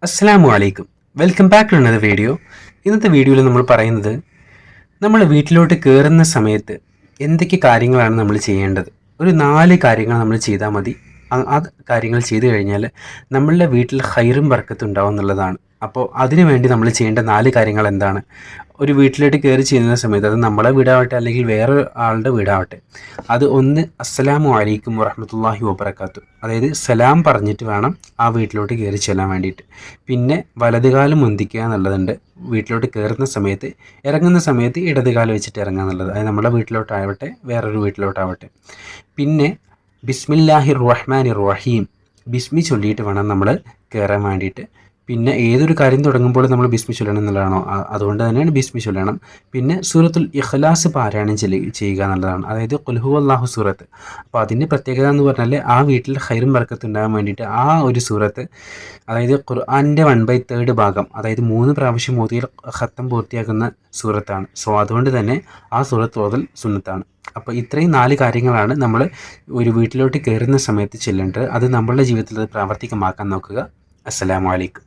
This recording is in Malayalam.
അസ്സലാമു അലൈക്കും. Welcome back to another video. ഇന്നത്തെ വീഡിയോയിൽ നമ്മൾ പറയുന്നത് നമ്മൾ വീട്ടിലോട്ട് കയറുന്ന സമയത്ത് എന്തൊക്കെ കാര്യങ്ങളാണ് നമ്മൾ ചെയ്യേണ്ടത്. ഒരു 4 കാര്യങ്ങൾ നമ്മൾ ചെയ്താൽ മതി. ആ കാര്യങ്ങൾ ചെയ്തു കഴിഞ്ഞാൽ നമ്മളുടെ വീട്ടിൽ ഖൈറും ബർക്കത്തും ഉണ്ടാവും എന്നുള്ളതാണ്. അപ്പോൾ അതിനു വേണ്ടി നമ്മൾ ചെയ്യേണ്ട 4 കാര്യങ്ങൾ എന്താണ്? ഒരു വീട്ടിലോട്ട് കയറി ചെയ്യുന്ന സമയത്ത്, അത് നമ്മളെ വീടാവട്ടെ അല്ലെങ്കിൽ വേറെ ആളുടെ വീടാവട്ടെ, അത് ഒന്ന് അസ്സലാമു അലൈക്കും വറഹ്മത്തുള്ളാഹി വബറകാത്തു, അതായത് സലാം പറഞ്ഞിട്ട് വേണം ആ വീട്ടിലോട്ട് കയറി ചെല്ലാൻ വേണ്ടിയിട്ട്. പിന്നെ വലതുകാലം മുന്തിക്കുക എന്നുള്ളതുണ്ട്. വീട്ടിലോട്ട് കയറുന്ന സമയത്ത്, ഇറങ്ങുന്ന സമയത്ത് ഇടതുകാലം വെച്ചിട്ട് ഇറങ്ങുക എന്നുള്ളത്, അതായത് നമ്മുടെ വീട്ടിലോട്ടാവട്ടെ വേറൊരു വീട്ടിലോട്ടാവട്ടെ. പിന്നെ ബിസ്മില്ലാഹിർ റഹ്മാനിർ റഹീം, ബിസ്മി ചൊല്ലിയിട്ട് വേണം നമ്മൾ കയറാൻ വേണ്ടിയിട്ട്. പിന്നെ ഏതൊരു കാര്യം തുടങ്ങുമ്പോൾ നമ്മൾ ബിസ്മി ചൊല്ലണം എന്നുള്ളതാണോ, അതുകൊണ്ട് തന്നെയാണ് ബിസ്മി ചൊല്ലണം. പിന്നെ സൂറത്തുൽ ഇഖ്ലാസ് പാരായണം ചെയ്യുക എന്നുള്ളതാണ്, അതായത് ഖുൽ ഹുവല്ലാഹു സൂറത്ത്. അപ്പോൾ അതിൻ്റെ പ്രത്യേകത എന്ന് പറഞ്ഞാൽ ആ വീട്ടിൽ ഖൈറും ബർക്കത്തും ഉണ്ടാകാൻ വേണ്ടിയിട്ട് ആ ഒരു സൂറത്ത്, അതായത് ഖുർആൻ്റെ 1/3 ഭാഗം, അതായത് 3 പ്രാവശ്യം ഓതിയാൽ ഖത്തം പൂർത്തിയാക്കുന്ന സൂറത്താണ്. സോ അതുകൊണ്ട് തന്നെ ആ സൂറത്ത് ഓതൽ സുന്നത്താണ്. അപ്പോൾ ഇത്രയും 4 കാര്യങ്ങളാണ് നമ്മൾ ഒരു വീട്ടിലോട്ട് കയറുന്ന സമയത്ത് ചെല്ലേണ്ടത്. അത് നമ്മളുടെ ജീവിതത്തിൽ അത് പ്രാവർത്തികമാക്കാൻ നോക്കുക. അസ്സലാമു അലൈക്കും.